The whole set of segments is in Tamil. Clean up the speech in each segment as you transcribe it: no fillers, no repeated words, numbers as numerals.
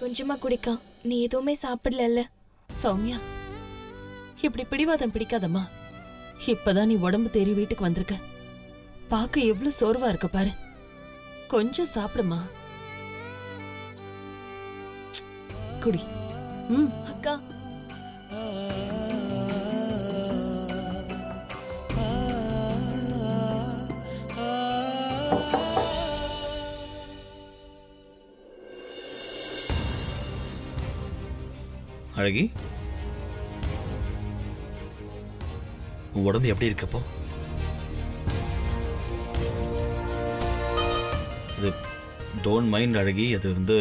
கொஞ்சமா குடிக்கா. நீ எதுவுமே சாப்பிடல. சௌமியா, இப்படி பிடிவாதம் பிடிக்காதம்மா. இப்பதான் நீ உடம்பு தேறி வீட்டுக்கு வந்திருக்க. பார்க்க எவ்வளவு சோர்வா இருக்க பாரு. கொஞ்சம் சாப்பிடுமா. குடி. அக்கா, அழகி, உன் உடம்பு எப்படி இருக்கப்போ? இது டோன்ட் மைண்ட் அழகி. அது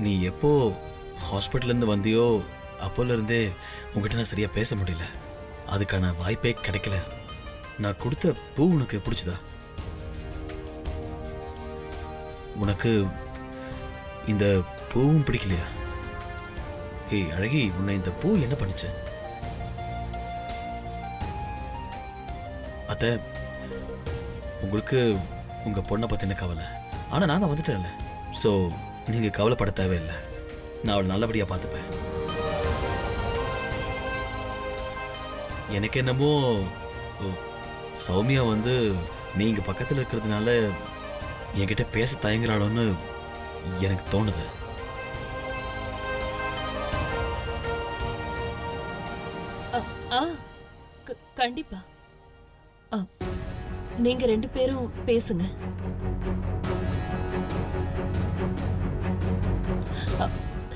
நீ எப்போ ஹாஸ்பிட்டல்லேருந்து வந்தியோ அப்போலேருந்தே உங்ககிட்ட நான் சரியாக பேச முடியல. அதுக்கான வாய்ப்பே கிடைக்கல. நான் கொடுத்த பூ உனக்கு பிடிச்சதா? உனக்கு இந்த பூவும் பிடிக்கலையா? ஏய் அழகி, உன்னை இந்த பூ என்ன பண்ணுச்சு? அத்த, உங்களுக்கு உங்க பொண்ணை பத்தின கவலை. ஆனா நான் தான் வந்துட்டேன்ல. ஸோ நீங்க கவலைப்பட தேவையில்லை. நான் அவளை நல்லபடியா பார்த்துப்பேன். எனக்கு என்னமோ சௌமியா நீங்க பக்கத்தில் இருக்கிறதுனால என்கிட்ட பேச தயங்குறாளோன்னு எனக்கு தோணுது. கண்டிப்பா. நீங்க ரெண்டு பேரும் பேசுங்க.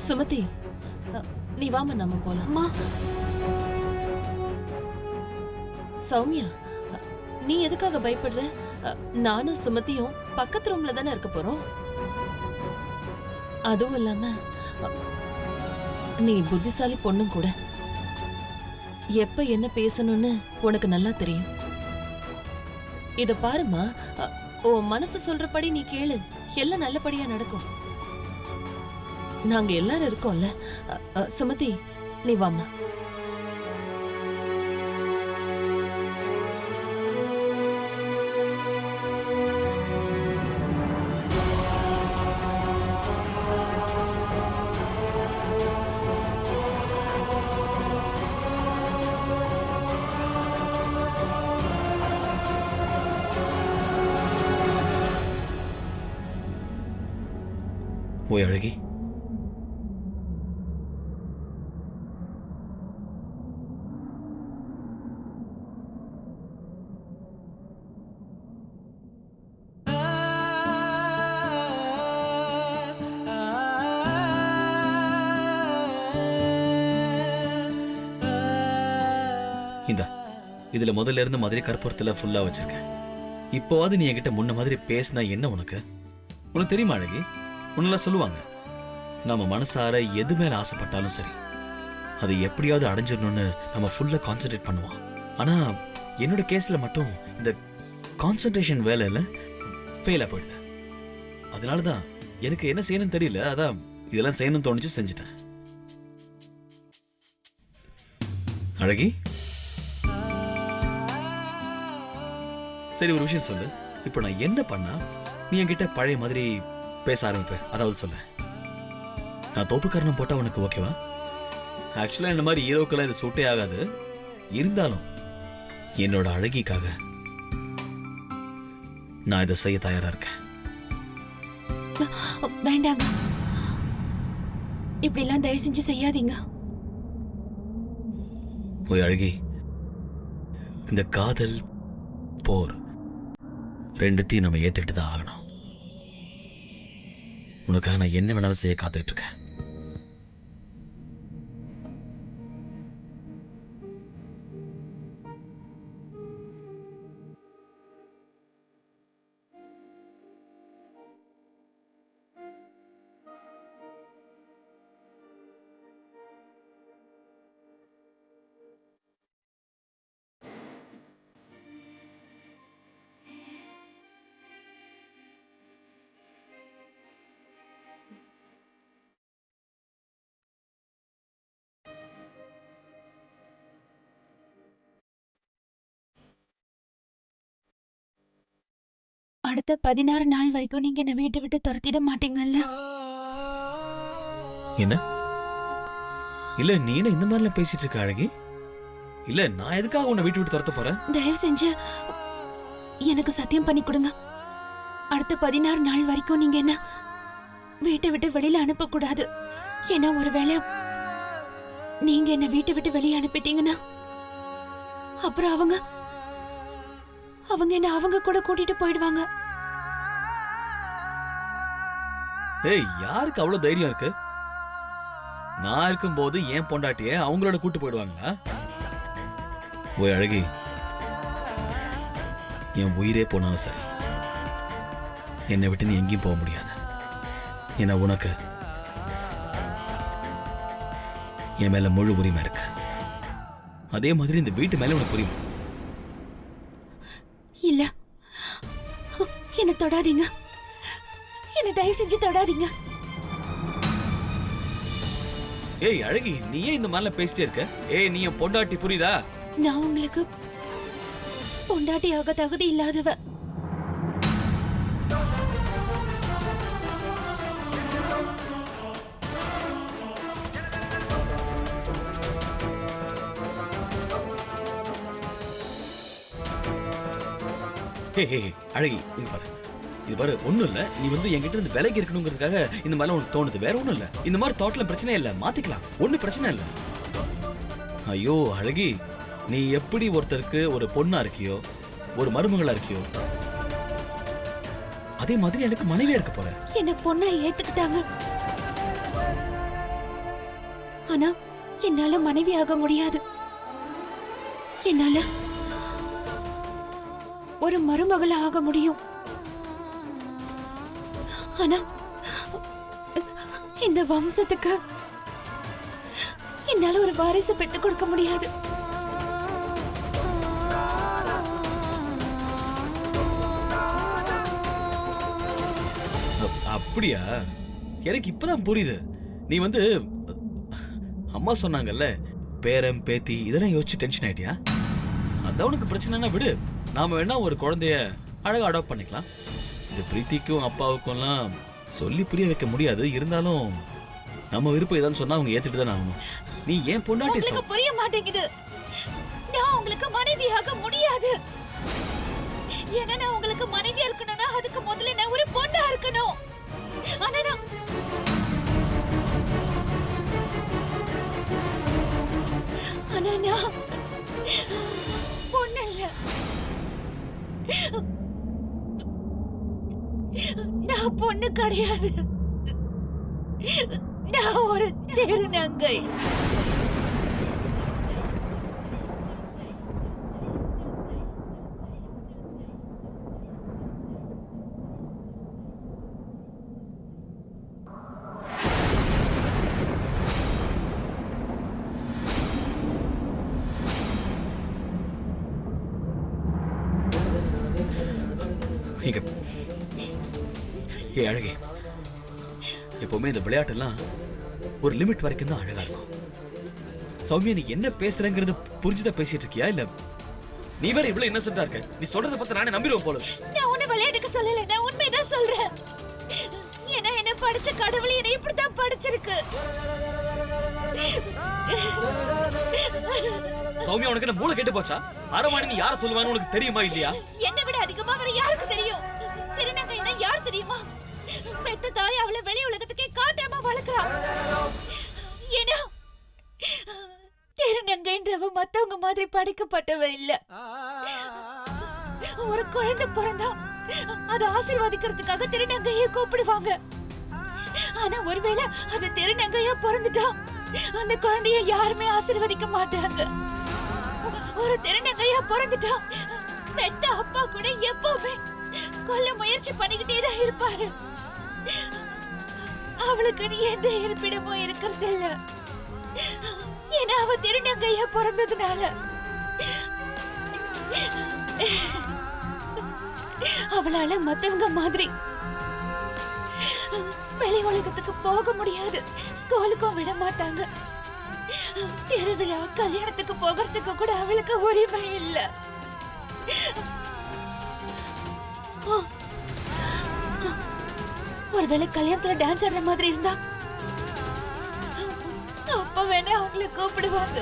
சுமதி, நீ வாமா, நாம போலாம். சௌமியா, நீ எதுக்காக பயப்படுற? நானும் சுமதியும் பக்கத்து ரூம்ல தானே இருக்க போறோம். அதுவும் இல்லாம நீ புத்திசாலி பொண்ணும் கூட. எப்ப என்ன பேசணும்னு உனக்கு நல்லா தெரியும். இத பாருமா, உன் மனசு சொல்றபடி நீ கேளு. எல்லாம் நல்லபடியா நடக்கும். நாங்க எல்லாரும் இருக்கோம்ல. சுமதி, நீ வாமா. ஓய் அழகி, இந்தா இதுல முதல்ல இருந்து மாதிரி கற்பூரத்துல ஃபுல்லா வச்சிருக்கேன். இப்போவாது நீ என்கிட்ட முன்ன மாதிரி பேசினா என்ன உனக்கு? உனக்கு தெரியுமா அழகி, முன்னெல்லாம் சொல்லுவாங்க, நம்ம மனசார எது மேல ஆசைப்பட்டாலும் சரி, அது எப்படியாவது அடைஞ்சிடணும்னு நம்ம ஃபுல்லா கான்சென்ட்ரேட் பண்ணுவோம். ஆனா என்னோட கேஸ்ல மட்டும் இந்த கான்சென்ட்ரேஷன் வேலையில ஃபெயிலா போயிடுது. அதனாலதான் எனக்கு என்ன செய்யணும்னு தெரியல. அதான் இதெல்லாம் செய்யணும்னு தோணுச்சு, செஞ்சுட்டேன். அழகி, சரி ஒரு விஷயம் சொல்லு. இப்போ நான் என்ன பண்ணா நீ என்கிட்ட பழைய மாதிரி பேச ஆரம்பிப்ப? அதாவது சொல்ல, நான் தோப்புக்காரணம் போட்டா உனக்கு ஓகேவா? ஆக்சுவலா இந்த மாதிரி ஹீரோக்கெல்லாம் இது சூட்டே ஆகாது. இருந்தாலும் என்னோட அழகிக்காக நான் இதை செய்ய தயாரா இருக்கேன். வேண்டாங்க, இப்படி எல்லாம் தயவு செஞ்சு செய்யாதீங்க. போய் அழகி, இந்த காதல் போர் ரெண்டுத்தையும் நம்ம ஏத்துக்கிட்டு தான் ஆகணும். உனக்காக நான் என்ன வேணாலும் செய்ய காத்துட்டு இருக்கேன். அடுத்த 16 நாள் வரைக்கும் நீங்க என்ன வீட்டை விட்டு துரத்திட மாட்டீங்கல்ல? என்ன? இல்ல நீ என்ன இந்த மாதிரிலாம் பேசிட்டு இருக்க அழகி? இல்ல நான் எதுக்காக உன்னை வீட்டு விட்டு துரத்த போறேன்? தயவு செஞ்சு எனக்கு சத்தியம் பண்ணி கொடுங்க. அடுத்த 16 நாள் வரைக்கும் நீங்க என்ன வீட்டை விட்டு வெளியில அனுப்ப கூடாது. ஏன்னா ஒருவேளை நீங்க என்ன வீட்டை விட்டு வெளியே அனுப்பிட்டீங்கன்னா அப்புறம் அவங்க என்ன அவங்க கூட கூட்டிட்டு போயிடுவாங்க. ஏய், யாருக்கு அவ்வளவு தைரியம் இருக்கு? நான் இருக்கும்போது ஏன் பொண்டாட்டிய அவங்களோட கூட்டு போயிடுவாங்களா? ஓய் அழகி, என் உயிரே போனாலும் சரி, என்னை விட்டு நீ எங்கேயும் போக முடியாது. ஏன்னா உனக்கு என் மேல முழு உரிமை இருக்கு. அதே மாதிரி இந்த வீட்டு மேல உனக்கு உரிமை. இல்ல, என்ன தொடாதீங்க. என்ன தயவு செஞ்சு தொடாதீங்க. ஏய் அழகி, நீ ஏன் இந்த மாதிரிலாம் பேசிட்டே இருக்க? ஏய், நீ என் பொண்டாட்டி, புரியுதா? நான் உங்களுக்கு பொண்டாட்டியாக தகுதி இல்லாதவ. அழகி, இங்க பாரு, இது பாரு, ஒண்ணும் இல்ல. நீ என்கிட்ட இருந்து விலகி இருக்கணுங்கிறதுக்காக இந்த மாதிரிலாம் உனக்கு தோணுது, வேற ஒண்ணும் இல்ல. இந்த மாதிரி தாட்ல பிரச்சனை இல்ல, மாத்திக்கலாம், ஒண்ணு பிரச்சனை இல்ல. ஐயோ அழகி, நீ எப்படி ஒருத்தருக்கு ஒரு பொண்ணா இருக்கியோ, ஒரு மருமகளா இருக்கியோ, அதே மாதிரி எனக்கு மனைவியா இருக்க போற. என்ன பொண்ணா ஏத்துக்கிட்டாங்க. ஆனா என்னால மனைவி ஆக முடியாது. என்னால ஒரு மருமகள ஆக முடியும். ஆனா இந்த வம்சத்துக்கு என்னால ஒரு வாரிசு பெத்து கொடுக்க முடியாது. அப்படியா? எனக்கு இப்பதான் புரியுது. நீ அம்மா சொன்னாங்கல்ல, பேரம் பேத்தி இதெல்லாம் யோசிச்சு டென்ஷன் ஆயிட்டியா? அதான் உனக்கு பிரச்சனைனா விடு, நாம வேணா ஒரு குழந்தைய அழகா அடாப்ட் பண்ணிக்கலாம். இது பிரீத்திக்கும் அப்பாவுக்கும்லாம் சொல்லி புரிய வைக்க முடியாது. இருந்தாலும் நம்ம விருப்பம் ஏதாவது சொன்னா அவங்க ஏத்துட்டு தான் ஆகணும். நீ ஏன் பொண்டாட்டி? உங்களுக்கு புரிய மாட்டேங்குது. நான் உங்களுக்கு மனைவியாக முடியாது. ஏன்னா நான் உங்களுக்கு மனைவியா இருக்கணும்னா அதுக்கு முதல்ல நான் ஒரு பொண்ணா இருக்கணும். ஆனா நான் பொண்ணு இல்ல. நான் பொண்ணு கிடையாது. நான் ஒரு திருநங்கை. ஏ அழகே, எப்பவுமே இந்த விளையாட்டெல்லாம் ஒரு லிமிட் வரைக்கும் தான் அழகா இருக்கும். சௌமியா, நீ என்ன பேசுறங்கிறது புரிஞ்சுதான் பேசிட்டு இருக்கியா? இல்ல நீ வேற இவ்வளவு இன்னசென்ட்டா இருக்க? நீ சொல்றத பார்த்து நானே நம்பிடுவேன் போல. நான் உன்னை விளையாட்டுக்கு சொல்லல, நான் உண்மைதான் சொல்றேன். ஏன்னா என்ன படிச்ச கடவுள் என்னை இப்படித்தான் படிச்சிருக்கு. சௌமியா, உனக்கு என்ன மூளை கெட்டு போச்சா? அரவாணி நீ யார சொல்லுவான்னு உனக்கு தெரியுமா இல்லையா? என்னை விட அதிகமா வேற யாருக்கு தெரியும்? திருநங்கைன்னா யார் தெரியுமா? பெத்த தாய் அவளை வெளி உலகத்துக்கே காட்டாம வளர்க்கிறா. ஏன்னா திருநங்கைன்றவ மத்தவங்க மாதிரி படைக்கப்பட்டவ இல்ல. ஒரு குழந்தை பிறந்தா அதை ஆசீர்வதிக்கிறதுக்காக திருநங்கையை கூப்பிடுவாங்க. ஆனா ஒருவேளை அது திருநங்கையா பிறந்துட்டா அந்த குழந்தைய யாருமே ஆசீர்வதிக்க மாட்டாங்க. ஒரு திருநங்கையா பிறந்துட்டா பெத்த அப்பா கூட எப்பவுமே கொல்ல முயற்சி பண்ணிக்கிட்டே தான் இருப்பாரு. அவளுக்கு நீ எந்த இருப்பிடமும் இருக்கிறது இல்ல. ஏன்னா அவ திருநங்கையா பிறந்ததுனால அவளால மத்தவங்க மாதிரி வெளி உலகத்துக்கு போக முடியாது. ஸ்கூலுக்கும் விட மாட்டாங்க. திருவிழா கல்யாணத்துக்கு போகிறதுக்கு கூட அவளுக்கு உரிமை இல்ல. ஒருவேளை கல்யாணத்துல டான்ஸ் ஆடுற மாதிரி இருந்தா வேணா அவங்கள கூப்பிடுவாங்க.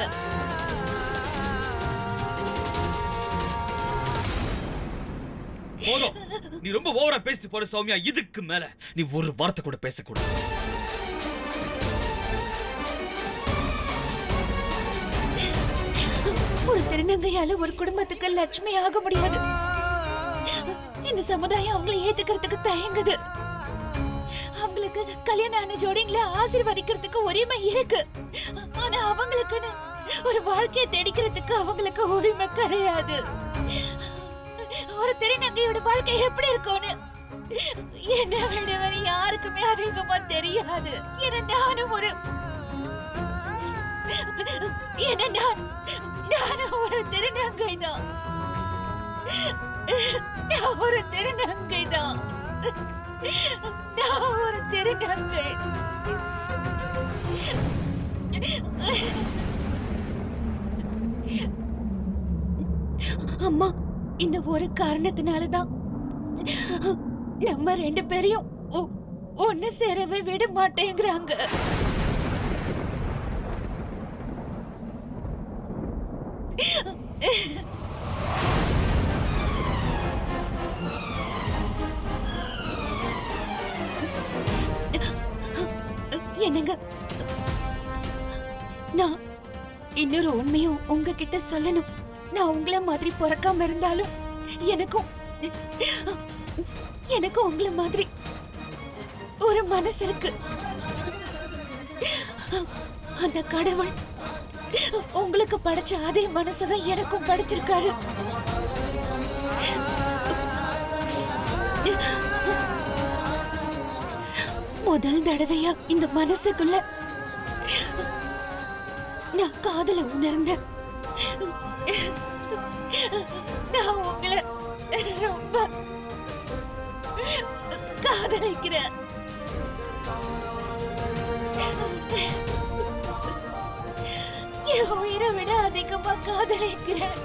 போதும், நீ ரொம்ப ஓவரா பேசிட்டு போற சௌமியா. இதுக்கு மேல நீ ஒரு வார்த்தை கூட பேசக்கூடாது. ஒரு திருநங்கையால ஒரு குடும்பத்துக்கு லட்சுமி ஆக முடியாது. இந்த சமுதாயம் அவங்களை ஏத்துக்கிறதுக்கு தயங்குது. அவங்களுக்கு கல்யாணம் ஆன ஜோடிங்களை ஆசீர்வதிக்கிறதுக்கு உரிமை இருக்கு. ஆனா அவங்களுக்குன்னு ஒரு வாழ்க்கையை தேடிக்கிறதுக்கு அவங்களுக்கு உரிமை கிடையாது. ஒரு திருநங்கையோட வாழ்க்கை எப்படி இருக்கும்னு என்ன விட வேற யாருக்குமே அதிகமா தெரியாது. நானும் ஒரு திருநங்கை தான். நான் ஒரு திருநங்கை தான். நான் ஒரு திருநங்கை. அம்மா, இந்த ஒரு காரணத்தினாலதான் நம்ம 2 பேரையும் ஒண்ணு சேரவே விட மாட்டேங்கிறாங்க. என்னங்க, நான் இன்னொரு உண்மையும் உங்ககிட்ட சொல்லணும். நான் உங்கள மாதிரி பிறக்காம இருந்தாலும் எனக்கும் உங்கள மாதிரி ஒரு மனசு இருக்கு. அந்த கடவுள் உங்களுக்கு படைச்ச அதே மனசுதான் எனக்கும் படைச்சிருக்காரு. முதல் தடவையா இந்த மனசுக்குள்ள நான் காதல உணர்ந்தேன். நான் உங்களை ரொம்ப காதலிக்கிறேன். என் உயிரை விட அதிகமா காதலிக்கிறேன்.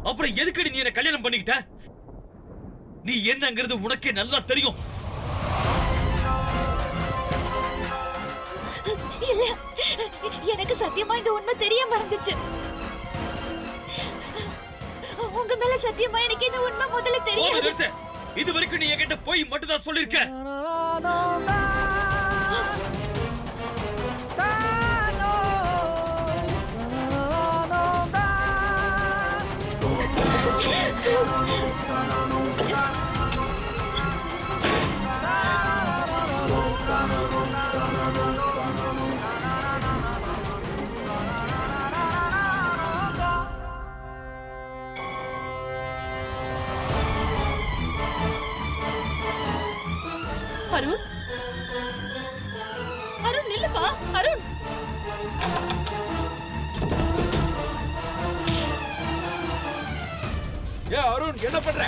அப்புறம் எதுக்கடி நீ என்ன கல்யாணம் பண்ணிக்கிட்ட? நீ என்னங்கிறது உனக்கே நல்லா தெரியும். இல்ல, எனக்கு சத்தியமா இந்த உண்மை தெரிய மறந்துச்சு. உங்க மேல சத்தியமா எனக்கு இந்த உண்மை முதல்ல தெரியாது. இது வரைக்கும் நீ என்கிட்ட போய் மட்டும் தான் சொல்லிருக்க. அருண், அருண் நில்லுப்பா. அருண், ஏ அருண், என்ன பண்ற?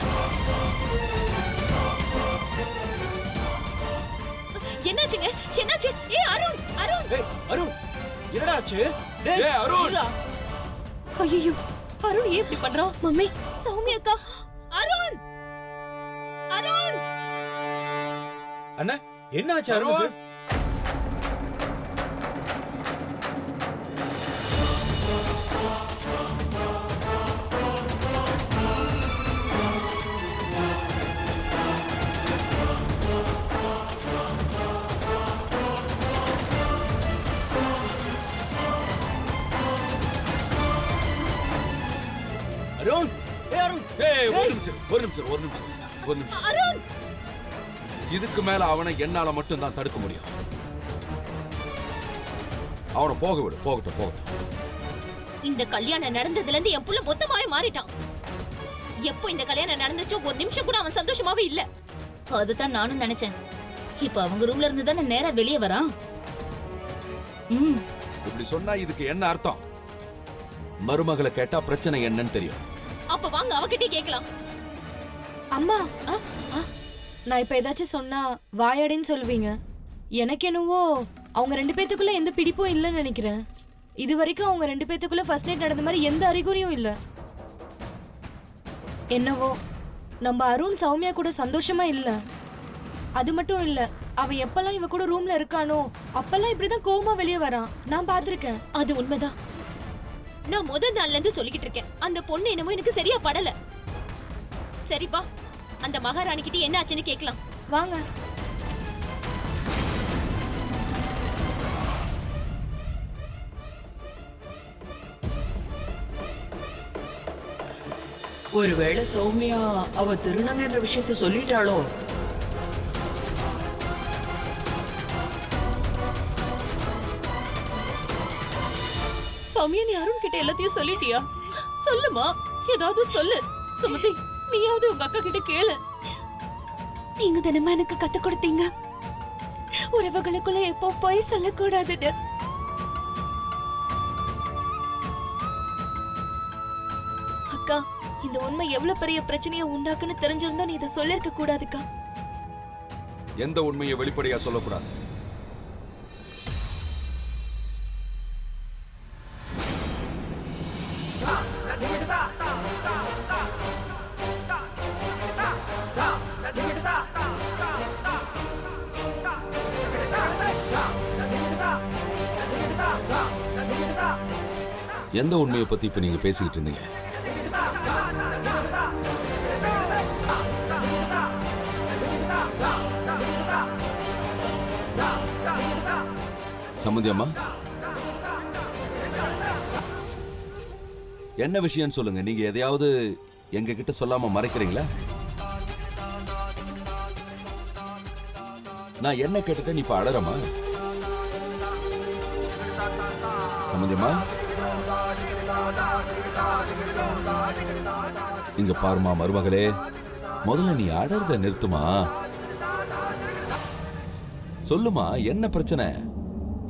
என்னாச்சுங்க? என்னாச்சு? ஏ அருண், அருண், ஏய் அருண், என்னடா ஆச்சு? ஏய் அருண், ஐயோ, அருண் ஏன் இப்படி பண்றான்? மம்மி, சௌமியா அக்கா. அருண், அருண், அண்ணா என்ன ஆச்சு அருணுக்கு? அருண், ஏய் அருண், ஒரு நிமிஷம். அருண், இதுக்கு மேல அவனை என்னால மட்டும் தான் தடுக்க முடியும். அவனை போக விடு, போகட்டும். இந்த கல்யாணம் நடந்ததுல இருந்து என் புள்ள மொத்தமாவே மாறிட்டான். எப்போ இந்த கல்யாணம் நடந்துச்சோ ஒரு நிமிஷம் கூட அவன் சந்தோஷமாவே இல்ல. அதுதான் நானும் நினைச்சேன். இப்ப அவங்க ரூம்ல இருந்து தானே நேரா வெளியே வரான். இப்படி சொன்னா இதுக்கு என்ன அர்த்தம்? மருமகளை கேட்டா பிரச்சனை என்னன்னு தெரியும். அப்ப வாங்க அவகிட்டே கேட்கலாம். அம்மா, நான் இப்ப ஏதாச்சும் சொன்னா வாயாடின்னு சொல்லுவீங்க. எனக்கு என்னவோ அவங்க 2 பேத்துக்குள்ள எந்த பிடிப்பும் இல்லைன்னு நினைக்கிறேன். இது வரைக்கும் அவங்க 2 பேத்துக்குள்ள ஃபர்ஸ்ட் நைட் நடந்த மாதிரி எந்த அறிகுறியும் இல்ல. என்னவோ நம்ம அருண் சௌமியா கூட சந்தோஷமா இல்ல. அது மட்டும் இல்ல, அவன் எப்பெல்லாம் இவ கூட ரூம்ல இருக்கானோ அப்பெல்லாம் இப்படிதான் கோவமா வெளியே வரான். நான் பாத்திருக்கேன். அது உண்மைதான். நான் முதல் நாள்ல இருந்து சொல்லிக்கிட்டு இருக்கேன், அந்த பொண்ணு என்னமோ எனக்கு சரியா படல. சரிப்பா, அந்த மகாராணி கிட்ட என்ன ஆச்சுன்னு கேட்கலாம் வாங்க. ஒருவேளை சௌமியா அவ திருநங்கைன்ற விஷயத்த சொல்லிட்டாளோ? சௌமியா, நீ அருண் கிட்ட எல்லாத்தையும் சொல்லிட்டியா? சொல்லுமா, ஏதாவது சொல்லு. சுமதி, நீயாவது உங்க அக்கா கிட்ட கேளு. நீங்க தினமா எனக்கு கத்து கொடுத்தீங்க, உறவுகளுக்குள்ள எப்போ போய் சொல்லக்கூடாதுன்னு. அக்கா, இந்த உண்மை எவ்வளவு பெரிய பிரச்சனையை உண்டாக்குன்னு தெரிஞ்சிருந்தா நீ இதை சொல்லிருக்க கூடாதுக்கா. எந்த உண்மையை வெளிப்படையா சொல்லக்கூடாது. எந்த உண்மையை பத்தி இப்ப நீங்க பேசிக்கிட்டு இருந்தீங்க? சம்மந்தி அம்மா, என்ன விஷயம் சொல்லுங்க. நீங்க எதையாவது எங்க கிட்ட சொல்லாம மறைக்கிறீங்களா? நான் என்ன கேட்டுட்டேன், நீ இப்ப அழறமா? சம்மந்தி அம்மா, இங்க பாருமா மருமகளே, முதல்ல நீ அடறத நிறுத்துமா. சொல்லுமா, என்ன பிரச்சனை?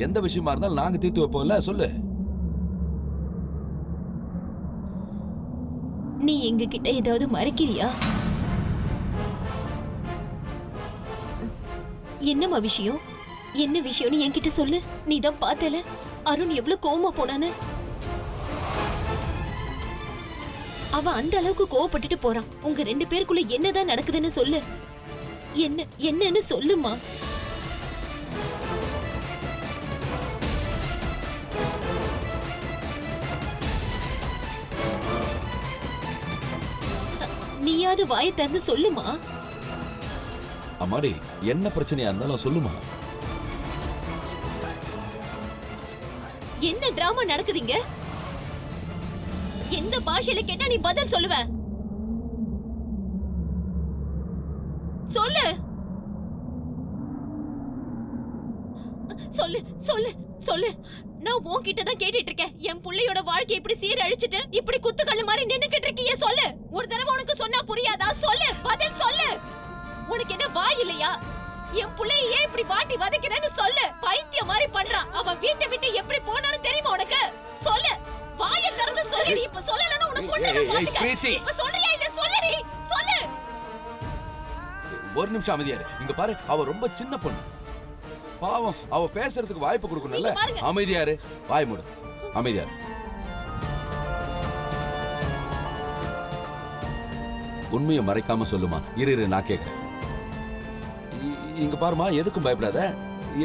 எந்த விஷயமா இருந்தாலும் நாங்க தீர்த்து வைப்போம்ல, சொல்லு. நீ எங்க கிட்ட ஏதாவது மறைக்கிறியா? என்னம்மா விஷயம்? என்ன விஷயம்னு என்கிட்ட சொல்லு. நீ தான் பார்த்தல அருண் எவ்வளவு கோவமா போனான்னு. அவன் அந்த அளவுக்கு கோவப்பட்டுட்டு போறான். உங்க 2 பேருக்குள்ள என்னதான் நடக்குதுன்னு சொல்லு. என்னன்னு சொல்லுமா. நீயாவது வாயை திறந்து சொல்லுமா. அம்மாடி, என்ன பிரச்சனையா இருந்தாலும் சொல்லுமா. என்ன டிராமா நடக்குதுங்க? எந்த பாஷையில கேட்டா நீ பதில் சொல்லுவ? சொல்லு சொல்லு சொல்லு சொல்லு. நான் உன்கிட்ட தான் கேட்டுட்டு இருக்கேன். என் புள்ளையோட வாழ்க்கை இப்படி சீரழிச்சிட்டு இப்படி குத்துக்கல்லு மாதிரி நின்னுக்கிட்டு இருக்கியே, சொல்லு. ஒரு தடவை உனக்கு சொன்னா புரியாதா? சொல்லு, பதில் சொல்லு. உனக்கு என்ன வாய் இல்லையா? என் புள்ளைய ஏன் இப்படி வாட்டி வதைக்கிறேன்னு சொல்லு. பைத்தியம் மாதிரி பண்றான். அவன் வீட்டை விட்டு எப்படி போனான்னு தெரியுமா உனக்கு? சொல்லு, வாயை திறந்து சொல்லு. இப்ப சொல்லலன்னா உனக்கு ஒண்ணு பாத்துக்க. இப்ப சொல்றியா இல்ல? சொல்லுடி, சொல்லு. ஒரு நிமிஷம் அமைதியாரு. இங்க பாரு, அவ ரொம்ப சின்ன பொண்ணு. பாவம், அவ பேசுறதுக்கு வாய்ப்பு கொடுக்கணும்ல. அமைதியாரு, வாய் மூடு. அமைதியாரு. உண்மையை மறைக்காம சொல்லுமா. இரு நான் கேட்கிறேன். இங்க பாருமா, எதுக்கும் பயப்படாத.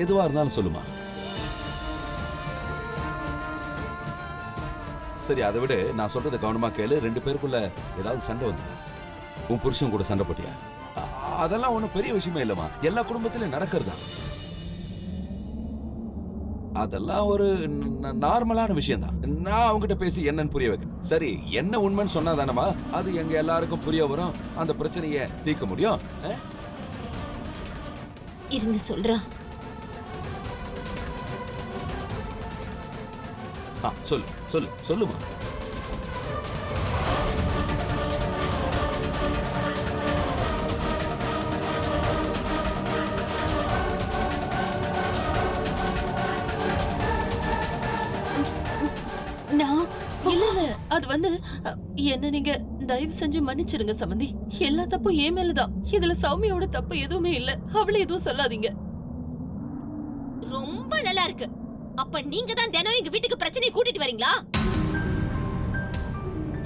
எதுவா இருந்தாலும் சொல்லுமா. சரி, அதை விட நான் சொல்றதை கவனமா கேளு. 2 பேருக்குள்ள ஏதாவது சண்டை வந்து உன் புருஷன் கூட சண்டை போட்டியா? அதெல்லாம் ஒண்ணும் பெரிய விஷயமே இல்லம்மா. எல்லா குடும்பத்திலும் நடக்கிறதா. அதெல்லாம் ஒரு நார்மலான விஷயம் தான். நான் அவங்ககிட்ட பேசி என்னன்னு புரிய வைக்கிறேன். சரி, என்ன உண்மைன்னு சொன்னா தானமா அது எங்க எல்லாருக்கும் புரிய வரும். அந்த பிரச்சனையை தீர்க்க முடியும். இருங்க சொல்றா. சொல்லு சொல்லு சொல்லுமா. அது வந்து என்ன நீங்க தயவு செஞ்சு மன்னிச்சிடுங்க சம்பந்தி. எல்லா தப்பும் என் மேலதான். இதுல சௌமியோட தப்பு எதுவுமே இல்ல. அவளை எதுவும் சொல்லாதீங்க. ரொம்ப நல்லா இருக்கு. அப்ப நீங்க தான் தினம் எங்க வீட்டுக்கு பிரச்சனையை கூட்டிட்டு வரீங்களா?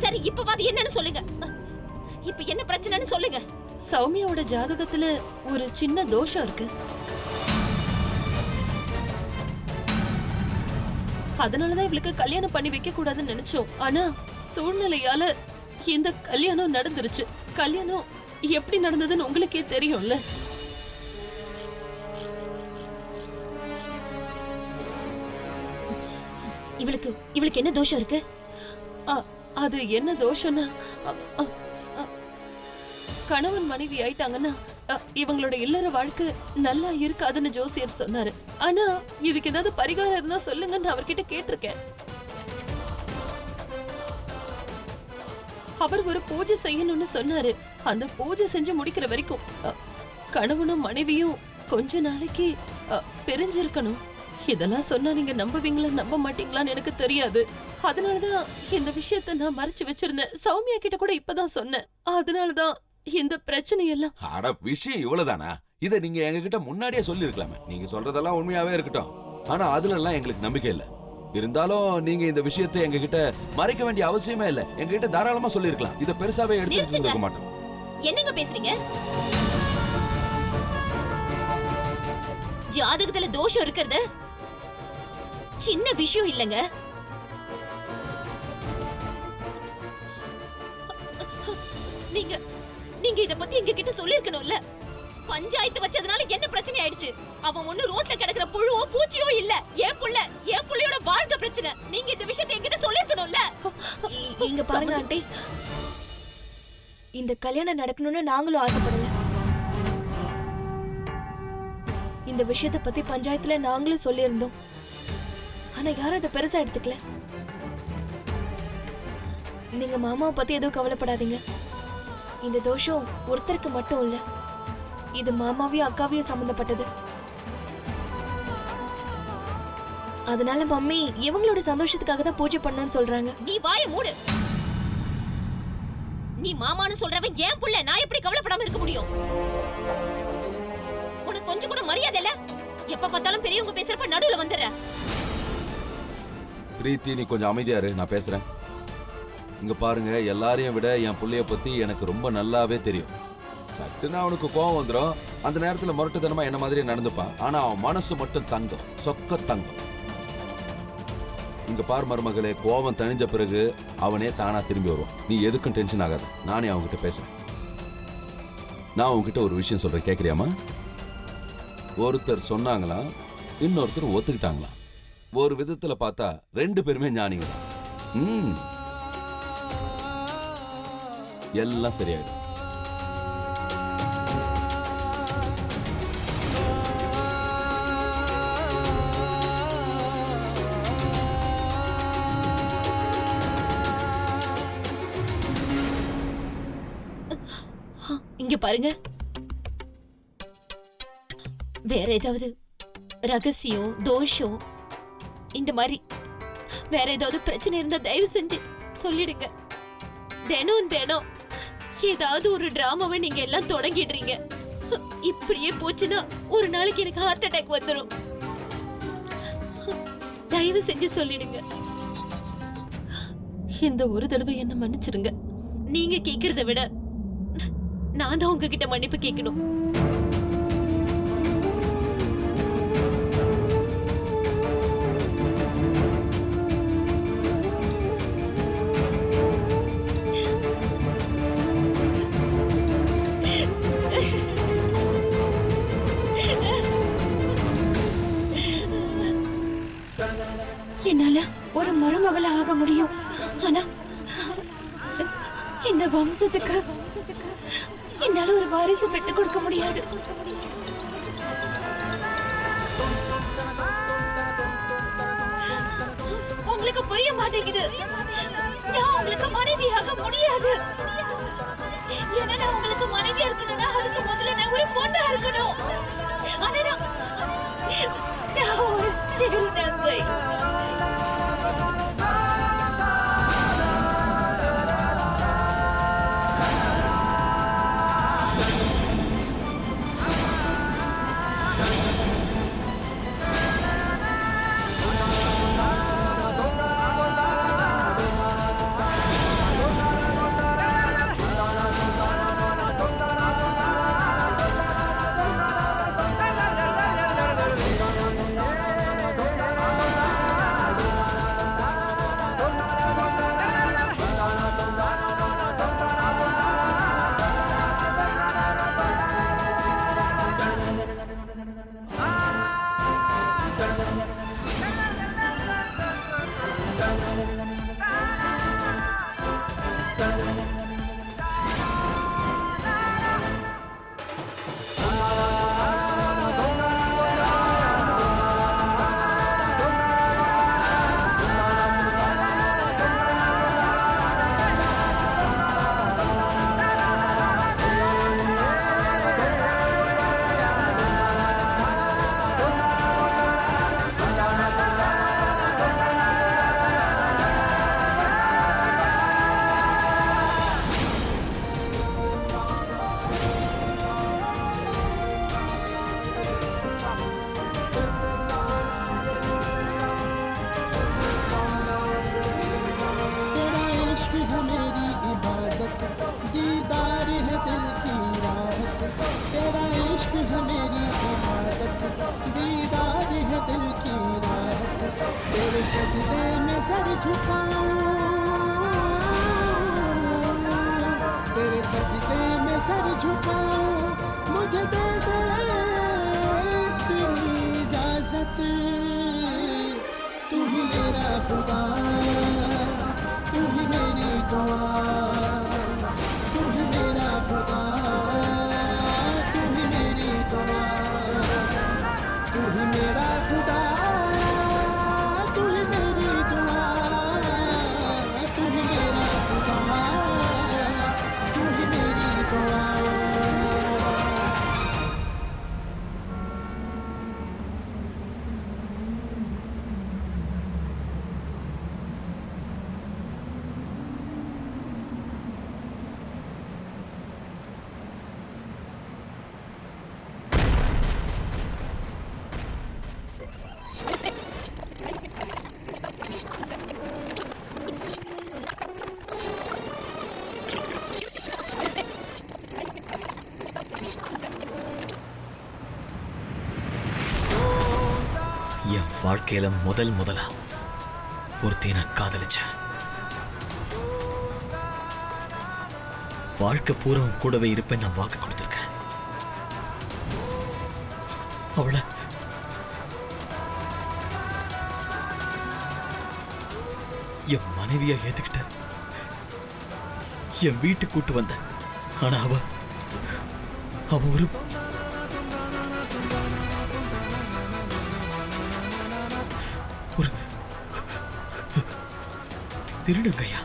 சரி, இப்பவாது என்னன்னு சொல்லுங்க. இப்ப என்ன பிரச்சனைன்னு சொல்லுங்க. சௌமியாவோட ஜாதகத்துல ஒரு சின்ன தோஷம் இருக்கு. அதனாலதான் இவளுக்கு கல்யாணம் பண்ணி வைக்க கூடாதுன்னு நினைச்சோம். ஆனா சூழ்நிலையால இந்த கல்யாணம் நடந்துருச்சு. கல்யாணம் எப்படி நடந்ததுன்னு உங்களுக்கே தெரியும்ல. இவளுக்கு என்ன தோஷம் இருக்கு? அது என்ன தோஷம்னா, கணவன் மனைவி ஆயிட்டாங்கன்னா இவங்களோட இல்லற வாழ்க்கை நல்லா இருக்காதுன்னு ஜோசியர் சொன்னாரு. ஆனா இதுக்கு ஏதாவது பரிகாரம் இருந்தா சொல்லுங்கன்னு அவர்கிட்ட கேட்டிருக்கேன். அவர் ஒரு பூஜை செய்யணும்னு சொன்னாரு. அந்த பூஜை செஞ்சு முடிக்கிற வரைக்கும் கணவனும் மனைவியும் கொஞ்ச நாளைக்கு பிரிஞ்சிருக்கணும். இதெல்லாம் சொன்னா நீங்க நம்புவீங்களா நம்ப மாட்டீங்களான்னு எனக்கு தெரியாது. அதனாலதான் இந்த விஷயத்த நான் மறைச்சு வச்சிருந்தேன். சௌமியா கிட்ட கூட இப்பதான் சொன்னேன். அதனாலதான் இந்த பிரச்சனை எல்லாம். அட, விஷயம் இவ்வளவுதானா? இத நீங்க எங்க கிட்ட முன்னாடியே சொல்லி இருக்கலாமே. நீங்க சொல்றதெல்லாம் உண்மையாவே இருக்கட்டும், ஆனா அதுல எல்லாம் எங்களுக்கு நம்பிக்கை இல்ல. இருந்தாலும் நீங்க இந்த விஷயத்தை எங்க கிட்ட மறைக்க வேண்டிய அவசியமே இல்ல. எங்க கிட்ட தாராளமா சொல்லி இருக்கலாம். இத பெருசாவே எடுத்து இருக்க மாட்டோம். என்னங்க பேசுறீங்க? ஜாதகத்துல தோஷம் இருக்கிறது சின்ன விஷயம் இல்லங்க. நீங்க நீங்க இத பத்தி எங்க கிட்ட சொல்லிருக்கணும்ல. பஞ்சாயத்து வச்சதுனால என்ன பிரச்சனை ஆயிடுச்சு? அவன் ஒண்ணு ரோட்ல கிடக்குற புழுவோ பூச்சியோ இல்ல. என் புள்ளையோட வாழ்க்கை பிரச்சனை. நீங்க இந்த விஷயத்தை என்கிட்ட சொல்லிருக்கணும்ல. இங்க பாருங்க ஆண்டி, இந்த கல்யாணம் நடக்கணும்னு நாங்களும் ஆசைப்படல. இந்த விஷயத்தை பத்தி பஞ்சாயத்துல நாங்களும் சொல்லியிருந்தோம். ஆனா யாரும் அதை பெருசா எடுத்துக்கல. நீங்க மாமாவை பத்தி எதுவும் கவலைப்படாதீங்க. இந்த தோஷம் ஒருத்தருக்கு மட்டும் இல்ல, இது மாமாவையும் அக்காவையும் சம்பந்தப்பட்டது. அதனால மம்மி இவங்களோட சந்தோஷத்துக்காக தான் பூஜை பண்ணணும்னு சொல்றாங்க. நீ வாயை மூடு. நீ மாமான்னு சொல்றவன் ஏன் புள்ள. நான் எப்படி கவலைப்படாம இருக்க முடியும்? உனக்கு கொஞ்சம் கூட மரியாதை இல்ல. எப்ப பார்த்தாலும் பெரியவங்க பேசுறப்ப நடுவுல வந்துடுற. பிரீத்தி, நீ கொஞ்சம் அமைதியா இரு, நான் பேசுறேன். இங்க பாருங்க, எல்லாரையும் விட என் புள்ளைய பத்தி எனக்கு ரொம்ப நல்லாவே தெரியும். சட்டுன்னு அவனுக்கு கோவம் வந்துடும். அந்த நேரத்துல முரட்டுத்தனமா என்ன மாதிரி நடந்துப்பான். ஆனா அவன் மனசு மட்டும் தங்கம், சொக்க தங்கம். இங்க பார் மருமகளே, கோவம் தணிஞ்ச பிறகு அவனே தானா திரும்பி வருவான். நீ எதுக்கும் டென்ஷன் ஆகாத. நானே அவன்கிட்ட பேசுறேன். நான் உன்கிட்ட ஒரு விஷயம் சொல்றேன், கேக்குறியாமா? ஒருத்தர் சொன்னாங்களா, இன்னொருத்தர் ஒத்துக்கிட்டாங்களா. ஒரு விதத்துல பார்த்தா ரெண்டு பேருமே ஞானிங்க தான். எல்லாம் சரியாயிடும். இங்க பாருங்க, வேற ஏதாவது ரகசியம் தோஷம் இந்த மாதிரி வேற ஏதாவது பிரச்சனை இருந்தா தயவு செஞ்சு சொல்லிடுங்க. தினம் ஏதாவது ஒரு டிராமாவை நீங்க எல்லாம் தொடங்கிடுறீங்க. இப்படியே போச்சுன்னா ஒரு நாளைக்கு எனக்கு ஹார்ட் அட்டாக் வந்துடும். தயவு செஞ்சு சொல்லிடுங்க. இந்த ஒரு தடவை என்ன மன்னிச்சிருங்க. நீங்க கேக்குறத விட நான் தான் உங்ககிட்ட மன்னிப்பு கேட்கணும். என்னால ஒரு மருமகள ஆக முடியும். ஆனா இந்த வம்சத்துக்கு என்னால ஒரு வாரிசு பெத்து கொடுக்க முடியாது. உங்களுக்கு புரிய மாட்டேங்குது. நான் உங்களுக்கு மனைவியாக முடியாது. ஏன்னா நான் உங்களுக்கு மனைவியா இருக்கணும்னா அதுக்கு முதல்ல நான் ஒரு பொண்ணா இருக்கணும். ஆனா நான் ஒரு திருநங்கை. झुकाऊं, तेरे सजदे में सर झुकाऊं, मुझे दे दे इतनी इजाजत, तू ही मेरा खुदा, तू ही मेरी दुआ, तू ही मेरा खुदा, तू ही मेरी दुआ, तू ही मेरा खुदा, तू ही मेरी दुआ, तू ही मेरा खुदा, तू ही मेरी दुआ। என் வாழ்க்கையில முதலா ஒருத்தைய நான் காதலிச்சேன். வாழ்க்கை பூரா உன் கூடவே இருப்பேன் நான் வாக்கு கொடுத்திருக்கேன். அவளை என் மனைவியா ஏத்துக்கிட்ட, என் வீட்டுக்கு கூட்டு வந்த. ஆனா அவ ஒரு திருடுங்கய்யா.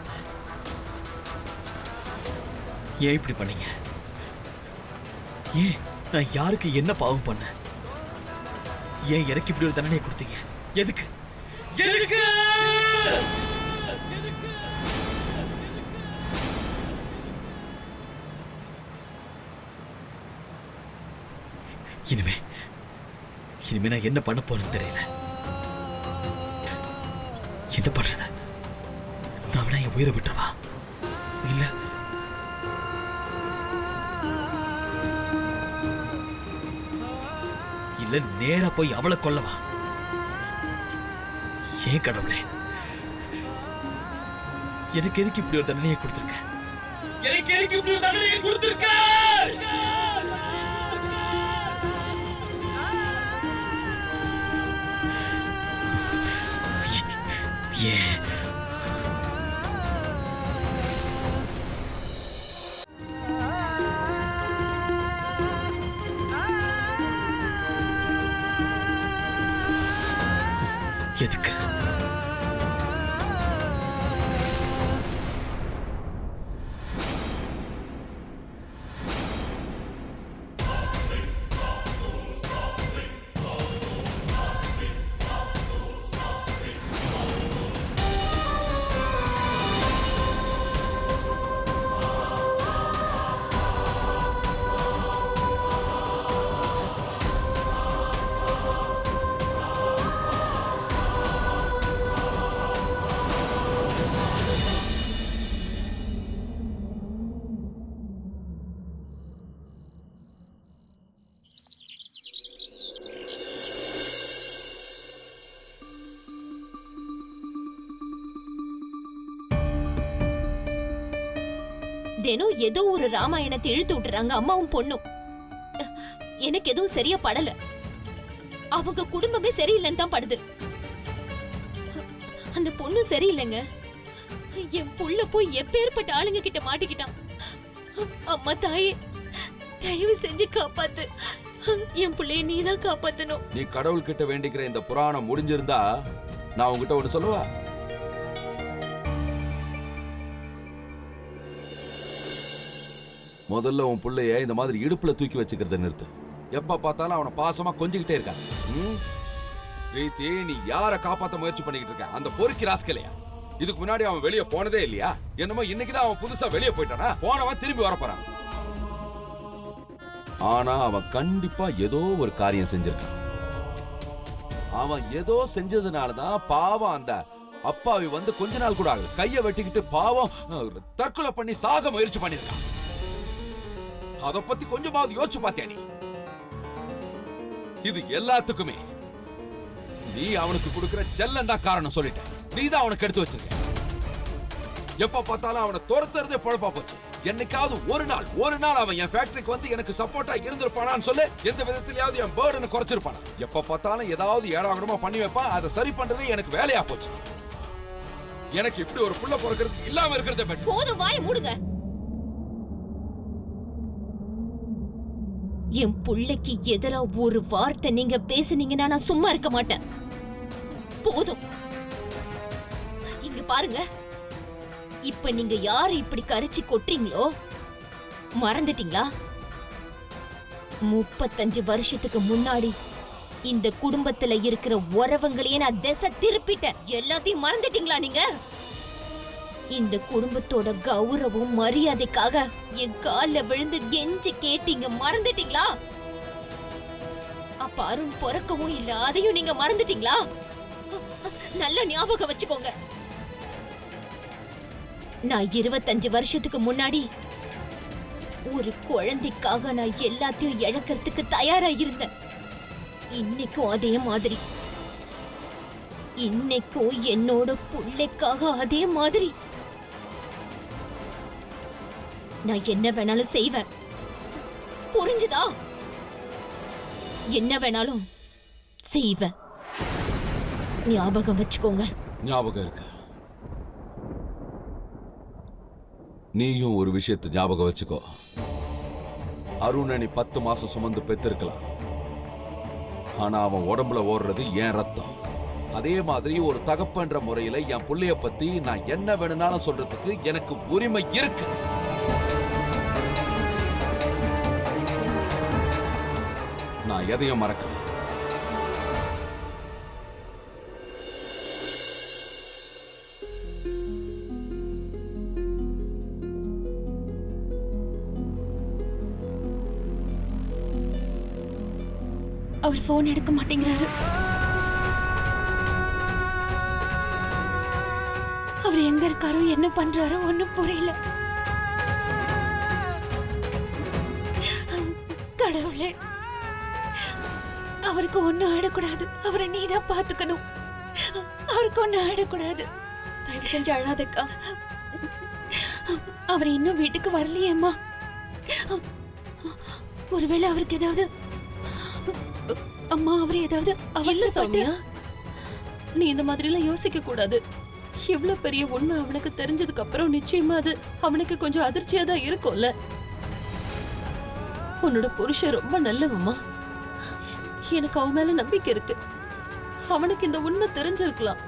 ஏன் இப்படி பண்ணீங்க? ஏன் நான் யாருக்கு என்ன பாவம் பண்ண? ஏன் எனக்கு இப்படி ஒரு தண்டனை கொடுத்தீங்க? எதுக்கு? எதுக்கு? இனிமே நான் என்ன பண்ண போறேன்னு தெரியல. என்ன பண்றது? நான் என் உயிரை விட்டுறவா? இல்ல நேரா போய் அவளை கொல்லவா? ஏன் கடவுளே, எனக்கு எதுக்கு இப்படி ஒரு தண்டனையை கொடுத்திருக்க? எனக்கு எதுக்கு இப்படி ஒரு தண்டனையை கொடுத்திருக்க? ஏன்? எதுக்கு? தினம் ஏதோ ஒரு ராமாயணத்தை இழுத்து விட்டுறாங்க அம்மாவும் பொண்ணும். எனக்கு எதுவும் சரியா படல. அவங்க குடும்பமே சரியில்லைன்னு தான் படுது. அந்த பொண்ணும் சரியில்லைங்க. என் புள்ள போய் எப்பேற்பட்ட ஆளுங்க கிட்ட மாட்டிக்கிட்டான். அம்மா தாயே, தயவு செஞ்சு காப்பாத்து. என் பிள்ளைய நீ தான் காப்பாத்தணும். நீ கடவுள் கிட்ட வேண்டிக்கிற இந்த புராணம் முடிஞ்சிருந்தா நான் உங்ககிட்ட ஒண்ணு சொல்லுவா. முதல்ல உன் பிள்ளைய இந்த மாதிரி இடுப்புல தூக்கி வச்சுக்கிறத நிறுத்து. எப்ப பார்த்தாலும் அவனை பாசமா கொஞ்சிக்கிட்டே இருக்க. பிரீத்தி, நீ யாரை காப்பாத்த முயற்சி பண்ணிக்கிட்டு இருக்க? அந்த பொறுக்கி ராஸ்கலையா? இதுக்கு முன்னாடி அவன் வெளியே போனதே இல்லையா? என்னமோ இன்னைக்குதான் அவன் புதுசா வெளியே போயிட்டானா? போனவன் திரும்பி வரப்போறான். ஆனா அவன் கண்டிப்பா ஏதோ ஒரு காரியம் செஞ்சிருக்கான். அவன் ஏதோ செஞ்சதுனாலதான் பாவம் அந்த அப்பாவி வந்து கொஞ்ச நாள் கூட ஆகுது கைய வெட்டிக்கிட்டு பாவம் தற்கொலை பண்ணி சாக முயற்சி பண்ணிருக்கான். அத பத்தி கொஞ்சமாவது யோசிச்சு பாத்தியா நீ? இது எல்லாத்துக்குமே நீ அவனுக்கு கொடுக்கிற செல்லம் தான் காரணம் சொல்லிட்டேன். நீதான் அவனை கெடுத்து வச்சிருக்க. எப்ப பார்த்தாலும் அவனை துரத்துறதே பொழப்பா போச்சு. என்னைக்காவது ஒரு நாள் அவன் என் ஃபேக்டரிக்கு வந்து எனக்கு சப்போர்ட்டா இருந்திருப்பானான்னு சொல்லு. எந்த விதத்திலயாவது என் பேர்டனை குறைச்சிருப்பானா? எப்ப பார்த்தாலும் ஏதாவது ஏடாகடமா பண்ணி வைப்பான். அதை சரி பண்றதே எனக்கு வேலையா போச்சு. எனக்கு இப்படி ஒரு புள்ள பிறக்கிறது இல்லாம இருக்கிறதே பெட்டர். போதும், வாயை மூடுங்க. என் புள்ளைக்கு எதிரா ஒரு வார்த்தை நீங்க பேசுனீங்கன்னா நான் சும்மா இருக்க மாட்டேன். போதும். இங்க பாருங்க, இப்ப நீங்க யாரு இப்படி கரிச்சு கொட்டுறீங்களோ மறந்துட்டீங்களா? 35 வருஷத்துக்கு முன்னாடி இந்த குடும்பத்துல இருக்கிற உறவுங்களையே நான் திசை திருப்பிட்டேன். எல்லாத்தையும் மறந்துட்டீங்களா நீங்க? இந்த குடும்பத்தோட கௌரவம் மரியாதைக்காக என் கால்ல விழுந்து கெஞ்சி கேட்டீங்க, மறந்துட்டீங்களா? அப்ப அருண் பிறக்கவும் இல்ல, அதையும் நீங்க மறந்துட்டீங்களா? நல்ல ஞாபகம் வச்சுக்கோங்க. நான் 25 வருஷத்துக்கு முன்னாடி ஒரு குழந்தைக்காக நான் எல்லாத்தையும் இழக்கிறதுக்கு தயாரா இருந்தேன். இன்னைக்கும் அதே மாதிரி. இன்னைக்கும் என்னோட புள்ளைக்காக அதே மாதிரி நான் என்ன வேணாலும் செய்வேன். புரிஞ்சுதா? என்ன வேணாலும் செய்வேன். ஞாபகம் வச்சுக்கோங்க. ஞாபகம் இருக்கு. நீயும் ஒரு விஷயத்தை ஞாபகம் வச்சுக்கோ. அருணை நீ 10 மாசம் சுமந்து பெற்றிருக்கலாம். ஆனா அவன் உடம்புல ஓடுறது என் ரத்தம். அதே மாதிரி ஒரு தகப்பன்ற முறையில என் புள்ளைய பத்தி நான் என்ன வேணும்னாலும் சொல்றதுக்கு எனக்கு உரிமை இருக்கு. நான் எதையும் மறக்கல. அவர் போன் எடுக்க மாட்டேங்கிறாரு. அவர் எங்க இருக்காரோ என்ன பண்றாரோ ஒண்ணும் புரியல. கடவுளே, அவருக்கு ஒண்ணும் ஆடக்கூடாது. அவரை நீதான் பாத்துக்கணும். அவருக்கு ஒண்ணும் ஆடக்கூடாது. தயவு செஞ்சு அழாதக்கா. அவர் இன்னும் வீட்டுக்கு வரலையேம்மா. ஒருவேளை அவருக்கு ஏதாவது அம்மா அவர் ஏதாவது இல்ல சௌமியா, நீ இந்த மாதிரி எல்லாம் யோசிக்க கூடாது. இவ்வளவு பெரிய உண்மை அவனுக்கு தெரிஞ்சதுக்கு அப்புறம் நிச்சயமா அது அவனுக்கு கொஞ்சம் அதிர்ச்சியா தான் இருக்கும்ல. உன்னோட புருஷன் ரொம்ப நல்லவம்மா. எனக்கு அவன் மேல நம்பிக்கை இருக்கு. அவனுக்கு இந்த உண்மை தெரிஞ்சிருக்கலாம்.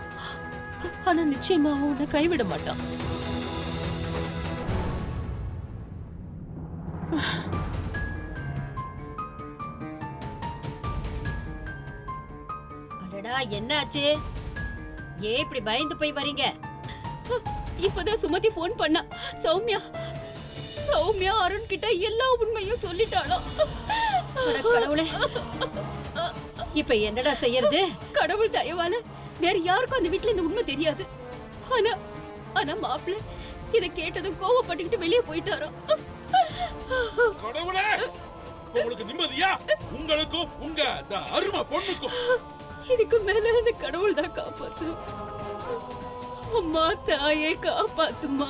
ஆனா நிச்சயமா அவன் உன்னை கைவிட மாட்டான். என்னாச்சு? ஏன் இப்படி பயந்து போய் வரீங்க? இப்பதான் சுமதி போன் பண்ணா. சௌமியா அருண் கிட்ட எல்லா உண்மையும் சொல்லிட்டாளா? கடவுளே, இப்ப என்னடா செய்யறது? கடவுள் தயவால வேற யாருக்கும் அந்த வீட்டுல இந்த உண்மை தெரியாது. ஆனா மாப்பிள்ளை இத கேட்டதும் கோவப்பட்டுக்கிட்டு வெளியே போயிட்டாரோ. கடவுளே, உங்களுக்கு நிம்மதியா? உங்களுக்கும் உங்க அருமை பொண்ணுக்கும். இதுக்கு மேல அந்த கடவுள் தான் காப்பாத்து. அம்மா தாயே காப்பாத்துமா.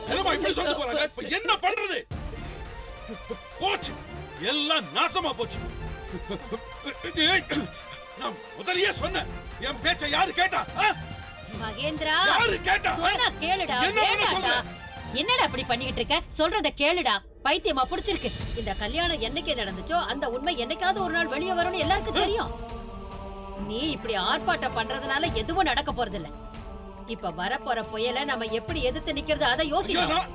என்னமா இப்படி சொல்லிட்டு போறாங்க? இப்ப என்ன பண்றது? போச்சு, எல்லாம் நாசமா போச்சு. நான் முதலியே சொன்னேன். என் பேச்ச யாரு கேட்டா? மகேந்திரா, யாரு கேட்டா? சொன்னா கேளுடா. என்னடா அப்படி பண்ணிக்கிட்டு இருக்க? சொல்றத கேளுடா. பைத்தியமா புடிச்சிருக்கு. இந்த கல்யாணம் என்னைக்கு நடந்துச்சோ அந்த உண்மை என்னைக்காவது ஒரு நாள் வெளியே வரும்னு எல்லாருக்கும் தெரியும். நீ இப்படி ஆர்ப்பாட்டம் பண்றதுனால எதுவும் நடக்க போறது இல்ல. இப்ப வரப்போற புயலை நம்ம எப்படி எதிர்த்து நிக்கிறது அதை யோசிக்கணும்.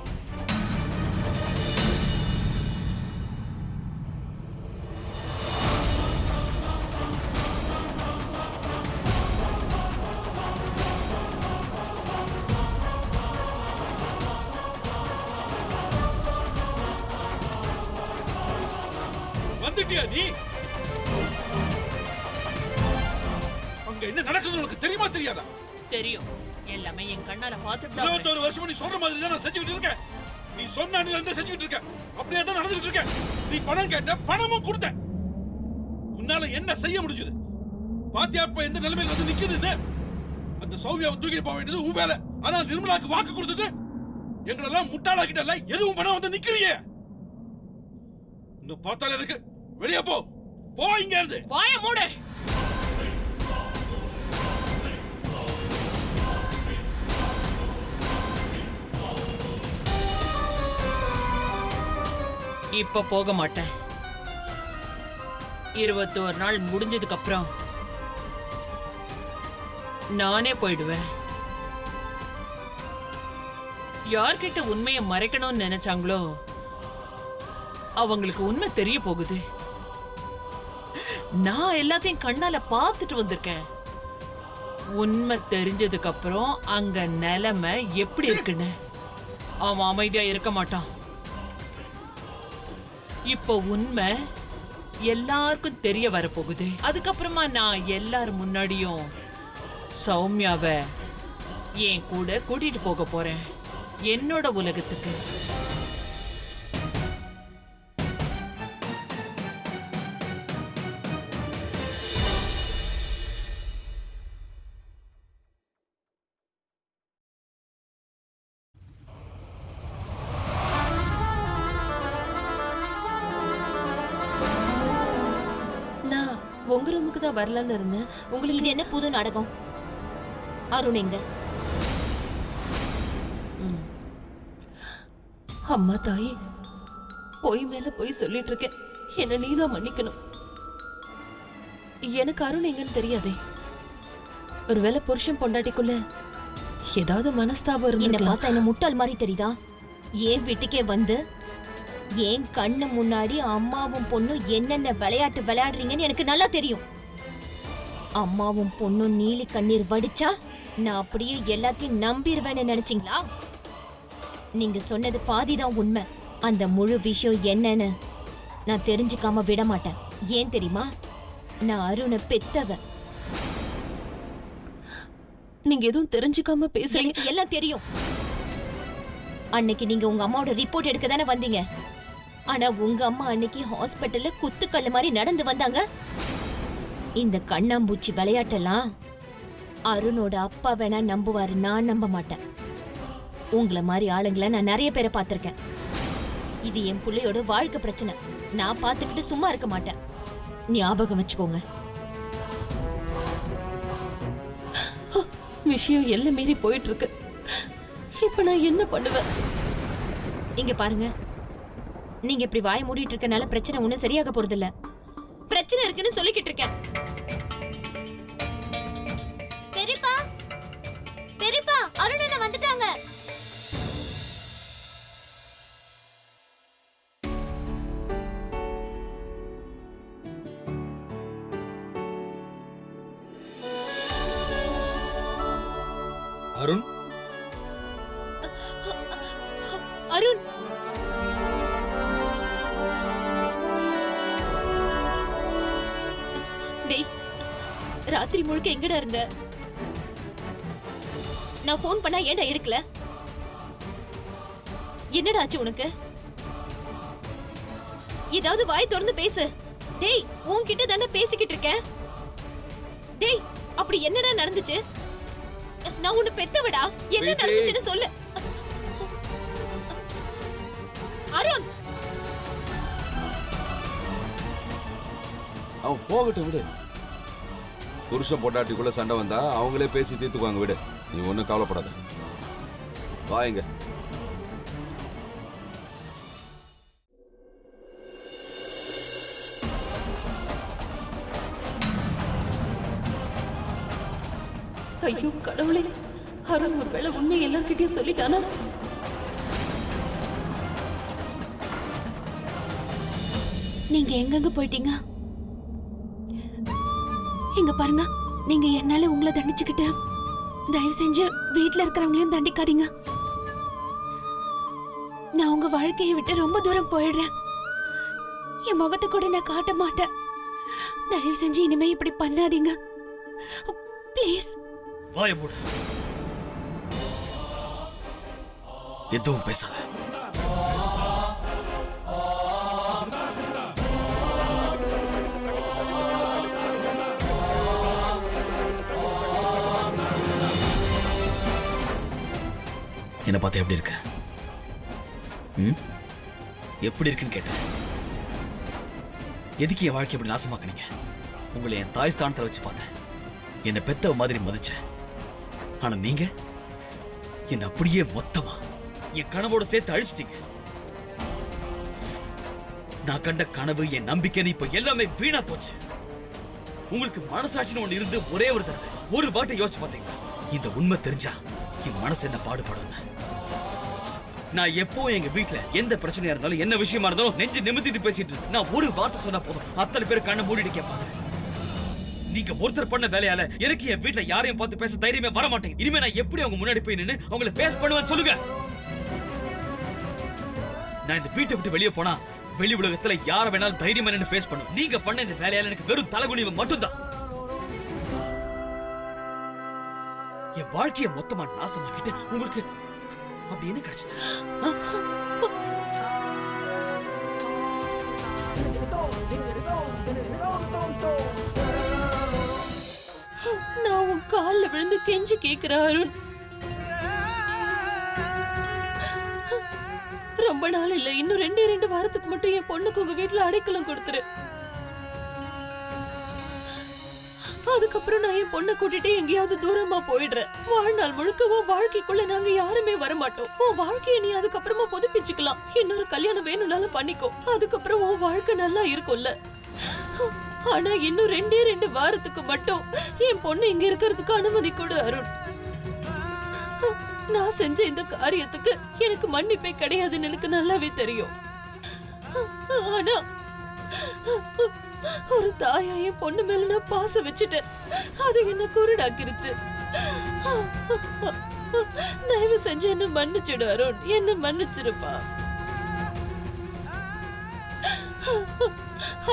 வந்துட்டியா நீ? அங்க என்ன நடக்குது உனக்கு தெரியுமா தெரியாதா? தெரியும். எல்லாமே என் கண்ணால பாத்துட்டு 21 வருஷமா நீ சொல்ற மாதிரி தான் நான் செஞ்சுக்கிட்டு இருக்கேன். நீ சொன்ன அன்னில செஞ்சுக்கிட்டு இருக்க. அப்படியே தான் நடந்துட்டு இருக்க. நீ பணம் கேட்ட, பணமும் கொடுத்த. உன்னால என்ன செய்ய முடிஞ்சது? பாத்தியா இப்ப எந்த நிலைமையில வந்து நிக்குதுன்னு? அந்த சௌமியாவை தூக்கிட்டு போக வேண்டியது உன் வேலை. ஆனா நிர்மலாக்கு வாக்கு கொடுத்துட்டு எங்களெல்லாம் முட்டாளாக்கிட்டல எதுவும் பண்ண வந்து நிக்கிறீங்க. இந்த பார்த்தால எனக்கு வெளியே போ இங்க இருந்து. வாய மூடு. இப்ப போக மாட்டேன். 21 நாள் முடிஞ்சதுக்கு அப்புறம் நானே போயிடுவேன். யார்கிட்ட உண்மையை மறைக்கணும்னு நினைச்சாங்களோ அவங்களுக்கு உண்மை தெரிய போகுது. நான் எல்லாத்தையும் கண்ணால பார்த்துட்டு வந்திருக்கேன். உண்மை தெரிஞ்சதுக்கு அப்புறம் அங்க நிலைமை எப்படி இருக்குன்னு அவன் அமைதியா இருக்க மாட்டான். இப்போ உண்மை எல்லாருக்கும் தெரிய வரப்போகுது. அதுக்கப்புறமா நான் எல்லாரும் முன்னாடியும் சௌமியாவை என் கூட கூட்டிட்டு போக போறேன் என்னோட உலகத்துக்கு. நான் உங்க ரூமுக்கு தான் வரலான்னு இருந்தேன். உங்களுக்கு இது என்ன புது நாடகம்? அருண் எங்க? அம்மா தாயே, பொய் மேல பொய் சொல்லிட்டு இருக்கேன். என்ன நீதான் மன்னிக்கணும். எனக்கு அருண் எங்கன்னு தெரியாதே. ஒருவேளை புருஷன் பொண்டாட்டிக்குள்ள ஏதாவது மனஸ்தாபம் என்ன இருந்து பார்த்தா என்ன முட்டாள் மாதிரி தெரியுதா? ஏன் வீட்டுக்கே வந்து ஏன் கண்ணு முன்னாடி அம்மாவும் பொண்ணும் என்னென்ன விளையாட்டு விளையாடுறீங்கன்னு எனக்கு நல்லா தெரியும். அம்மாவும் பொண்ணும் நீலி கண்ணீர் வடிச்சா நான் அப்படியே எல்லாத்தையும் நம்பிடுவேன்னு நினைச்சீங்களா? நீங்க சொன்னது பாதிதான் உண்மை. அந்த முழு விஷயம் என்னன்னு நான் தெரிஞ்சுக்காம விட மாட்டேன். ஏன் தெரியுமா? நான் அருணை பெத்தவ. நீங்க எதுவும் தெரிஞ்சுக்காம பேசுறீங்க. எனக்கு எல்லாம் தெரியும். அன்னைக்கு நீங்க உங்க அம்மாவோட ரிப்போர்ட் எடுக்க தானே வந்தீங்க. ஆனா உங்க அம்மா அன்னைக்கு ஹாஸ்பிட்டல்ல குத்துக்கல்லு மாதிரி நடந்து வந்தாங்க. இந்த கண்ணாம்பூச்சி விளையாட்டெல்லாம் அருணோட அப்பா வேணா நம்புவாரு, நான் நம்ப மாட்டேன். உங்களை மாதிரி ஆளுங்களை நான் நிறைய பேரை பார்த்திருக்கேன். இது என் பிள்ளையோட வாழ்க்கை பிரச்சனை. நான் பார்த்துக்கிட்டு சும்மா இருக்க மாட்டேன். ஞாபகம் வச்சுக்கோங்க. விஷயம் எல்லாம் மீறி போயிட்டு இருக்கு. இப்ப நான் என்ன பண்ணுவேன்? இங்க பாருங்க, நீங்க இப்படி வாய மூடிட்டு இருக்கனால பிரச்சனை ஒண்ணும் சரியாக போறதில்ல. பிரச்சனை இருக்குன்னு சொல்லிக்கிட்டு இருக்கேன். பெரியப்பா, பெரியப்பா, அருணனை வந்துட்டாங்க. அருண், அருண், டேய், ராத்திரி முழுக்க எங்கடா இருந்த? நான் போன் பண்ணா ஏன்டா எடுக்கல? என்னடா ஆச்சு உனக்கு? ஏதாவது வாய் திறந்து பேசு. டேய், உன்கிட்ட தானே பேசிக்கிட்டு இருக்கேன். டேய், அப்படி என்னடா நடந்துச்சு? நான் உன்னை பெத்தவடா. என்ன நடந்துச்சுன்னு சொல்லு. அருண், அவன் போகட்டும், விடு. புருஷன் பொண்டாட்டிக்குள்ள சண்டை வந்தா அவங்களே பேசி தீர்த்துக்குவாங்க, விடு. நீ ஒன்றும் கவலைப்படாத. வாங்க. ஐயோ கடவுளே, அருண் ஒருவேளை உண்மை எல்லார்கிட்டயும் சொல்லிட்டானா? நீங்க எங்கெங்க போயிட்டீங்க? இங்க பாருங்க, நீங்க என்னால உங்களை தண்டிச்சுக்கிட்டு தயவு செஞ்சு வீட்டுல இருக்கிறவங்களையும் தண்டிக்காதீங்க. நான் உங்க வாழ்க்கையை விட்டு ரொம்ப தூரம் போயிடுறேன். என் முகத்தை கூட நான் காட்ட மாட்டேன். தயவு செஞ்சு இனிமே இப்படி பண்ணாதீங்க ப்ளீஸ். வாய மூடு. எதுவும் பேசாத. என்ன பார்த்தா எப்படி இருக்க? எப்படி இருக்குன்னு கேட்டேன். எதுக்கு என் வாழ்க்கை எப்படி நாசமாக்குனீங்க? உங்களை என் தாய் ஸ்தானத்தில் வச்சு பார்த்தேன். என்னை பெத்தவ மாதிரி மதிச்சேன். ஆனா நீங்க என்ன அப்படியே மொத்தமா என் கனவோட சேர்த்து அழிச்சிட்டீங்க. நான் கண்ட கனவு, என் நம்பிக்கை இப்ப எல்லாமே வீணா போச்சு. உங்களுக்கு மனசாட்சின்னு ஒண்ணு இருந்து ஒரே ஒரு தடவை ஒரு வார்த்தை யோசிச்சு பார்த்தீங்களா? இந்த உண்மை தெரிஞ்சா என் மனசு என்ன பாடுபடும். நான் எப்பவும் எங்க வீட்டுல எந்த பிரச்சனையா இருந்தாலும் என்ன விஷயமா இருந்தாலும் நெஞ்சு நிமித்திட்டு பேசிட்டு இருக்கேன். நான் ஒரு வார்த்தை சொன்னா போதும், அத்தனை பேர் கண்ணை மூடிட்டு கேட்பாங்க. நீங்க ஒருத்தர் பண்ண வேலையால எனக்கு என் வீட்டுல யாரையும் பார்த்து பேச தைரியமே வர மாட்டேங்குது. இனிமே நான் எப்படி அவங்க முன்னாடி போய் நின்னு அவங்கள ஃபேஸ் பண்ணுவேன்னு சொல்லுங்க. நான் இந்த வீட்டை விட்டு வெளியே போனா வெளி உலகத்துல யார வேணாலும் தைரியமா நின்னு ஃபேஸ் பண்ணும். நீங்க பண்ண இந்த வேலையால எனக்கு வெறும் தலைகுனிவு மட்டும்தான். என் வாழ்க்கையை மொத்தமா நாசமாக்கிட்டு உங்களுக்கு அப்படி என்ன கிடைச்சது? நான் உன் காலில் விழுந்து கெஞ்சி கேட்கிற அருண். ரொம்ப நாள் இல்ல, இன்னும் 2 வாரத்துக்கு மட்டும் என் பொண்ணுக்கு உங்க வீட்டுல அடைக்கலம் கொடுத்துரு. அதுக்கப்புறம் நான் என் பொண்ணை கூட்டிட்டு எங்கேயாவது தூரமா போயிடுறேன். வாழ்நாள் முழுக்க உன் வாழ்க்கைக்குள்ள நாங்க யாருமே வரமாட்டோம். உன் வாழ்க்கையை நீ அதுக்கப்புறமா புதுப்பிச்சுக்கலாம். இன்னொரு கல்யாணம் வேணும்னாலும் பண்ணிக்கோ. அதுக்கப்புறம் உன் வாழ்க்கை நல்லா இருக்கும்ல. ஆனா இன்னும் 2 வாரத்துக்கு மட்டும் என் பொண்ணு இங்க இருக்கிறதுக்கு அனுமதி கொடு அருண். நான் செஞ்ச இந்த காரியத்துக்கு எனக்கு மன்னிப்பே கிடையாதுன்னு எனக்கு நல்லாவே தெரியும். ஆனா ஒரு தாயா என் பொண்ணு மேல நான் பாசம் வச்சுட்டேன். அது என்ன குருடாக்கிருச்சு. தயவு செஞ்சு என்ன மன்னிச்சிடு அருண், என்ன மன்னிச்சிருப்பா.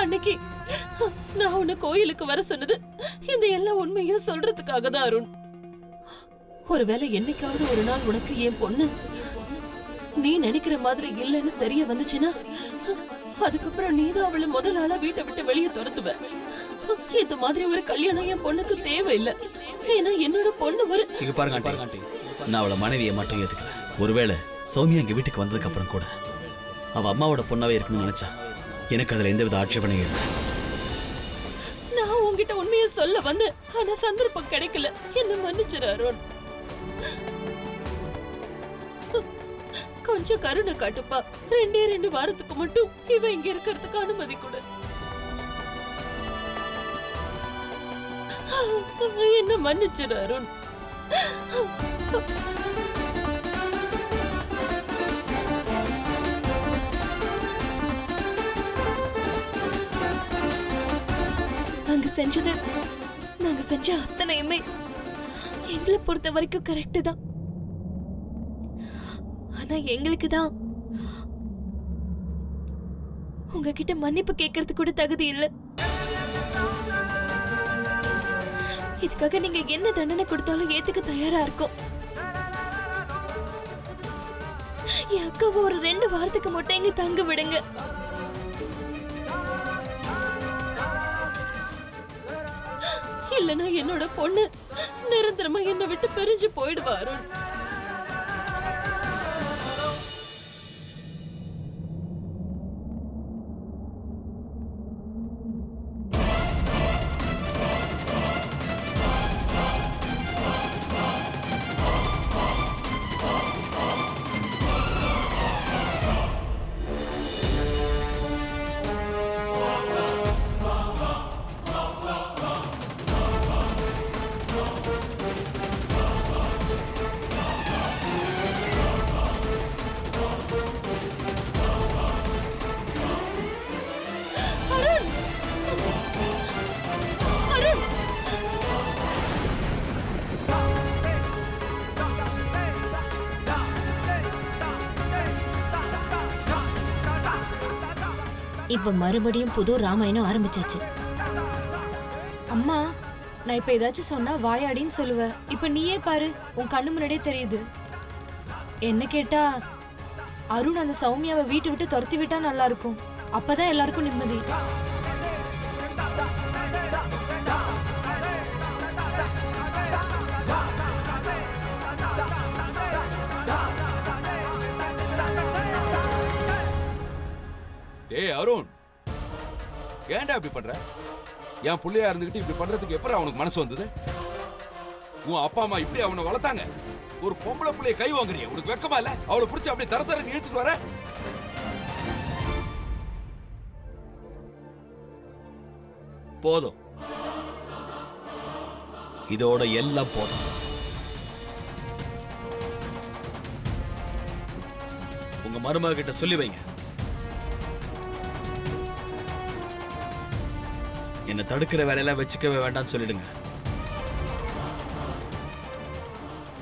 அன்னைக்கு நான் உன்னை கோயிலுக்கு வர சொன்னது இந்த எல்லா உண்மையும் சொல்றதுக்காக தான் அருண். ஒருவேளை என்னைக்காவது ஒரு நாள் உனக்கு என் பொண்ணு நீ நினைக்கிற மாதிரி இல்லைன்னு தெரிய வந்துச்சுன்னா அதுக்கப்புறம் நீதான் அவளை முதல் ஆளா வீட்டை விட்டு வெளியே துரத்துவ. இந்த மாதிரி ஒரு கல்யாணம் என் பொண்ணுக்கு தேவையில்லை. ஏன்னா என்னோட பொண்ணு ஒரு பாருங்க ஆண்டி, நான் அவளை மனைவியை மட்டும் ஏத்துக்கல. ஒருவேளை சௌமியா எங்க வீட்டுக்கு வந்ததுக்கு அப்புறம் கூட அவ அம்மாவோட பொண்ணாவே இருக்கணும்னு நினைச்சா எனக்கு அதுல எந்தவித ஆட்சேபனையும் இல்லை. நான் உன்கிட்ட உண்மையை சொல்ல வந்தேன், ஆனா சந்தர்ப்பம் கிடைக்கல. என்ன மன்னிச்சிரு அருண். கொஞ்சம் கருணை காட்டுப்பா. 2 வாரத்துக்கு மட்டும் இவ இங்க இருக்கிறதுக்கு அனுமதி கொடு. என்ன மன்னிச்சிரு அருண். நாங்க செஞ்ச அத்தனையுமே எங்களை பொறுத்த வரைக்கும் கரெக்ட் தான். ஆனா எங்களுக்கு தான் உங்ககிட்ட மன்னிப்பு கேட்கறது கூட தகுதி இல்ல. இதுக்காக நீங்க என்ன தண்டனை கொடுத்தாலும் ஏத்துக்க தயாரா இருக்கும். என் அக்காவை ஒரு 2 வாரத்துக்கு மட்டும் இங்க தங்க விடுங்க. இல்லனா என்னோட பொண்ணு நிரந்தரமா என்னை விட்டு பிரிஞ்சு போயிடுவா அருண். இப்ப மறுபடியும் புது ராமாயணம் ஆரம்பிச்சாச்சு. அம்மா, நான் இப்ப ஏதாச்சும் சொன்னா வாயாடின்னு சொல்லுவ. இப்ப நீயே பாரு, உன் கண்ணு முன்னாடியே தெரியுது. என்ன கேட்டா அருண் அந்த சௌமியாவை வீட்டை விட்டு துரத்தி விட்டா நல்லா இருக்கும். அப்பதான் எல்லாருக்கும் நிம்மதி. ஏய் அருண், ஏன்டா இப்படி பண்ற? என் புள்ளையா இருந்துகிட்டு இப்படி பண்றதுக்கு எப்பறம் அவனுக்கு மனசு வந்தது? உன் அப்பா அம்மா இப்படி அவனை வளர்த்தாங்க. ஒரு பொம்பளை புள்ளைய கை வாங்குறிய, உனக்கு வெக்கமா இல்ல? அவளை பிடிச்சி அப்படி தர தர இழுத்துட்டு வர. போதும், இதோட எல்லாம் போதும். உங்க மருமக கிட்ட சொல்லி வைங்க, என்ன தடுக்கிற வேலையெல்லாம் வச்சுக்கவே வேண்டாம்னு சொல்லிடுங்க.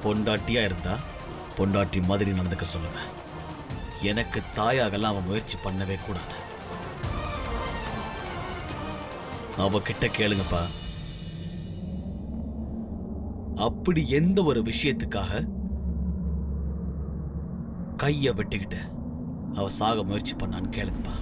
பொண்டாட்டியா இருந்தா பொண்டாட்டி மாதிரி நடந்துக்க சொல்லுங்க. எனக்கு தாயாகலாம் அவன் முயற்சி பண்ணவே கூடாது. அவகிட்ட கேளுங்கப்பா. அப்படி எந்த ஒரு விஷயத்துக்காக கைய வெட்டிக்கிட்டு அவ சாக முயற்சி பண்ணான்னு கேளுங்கப்பா.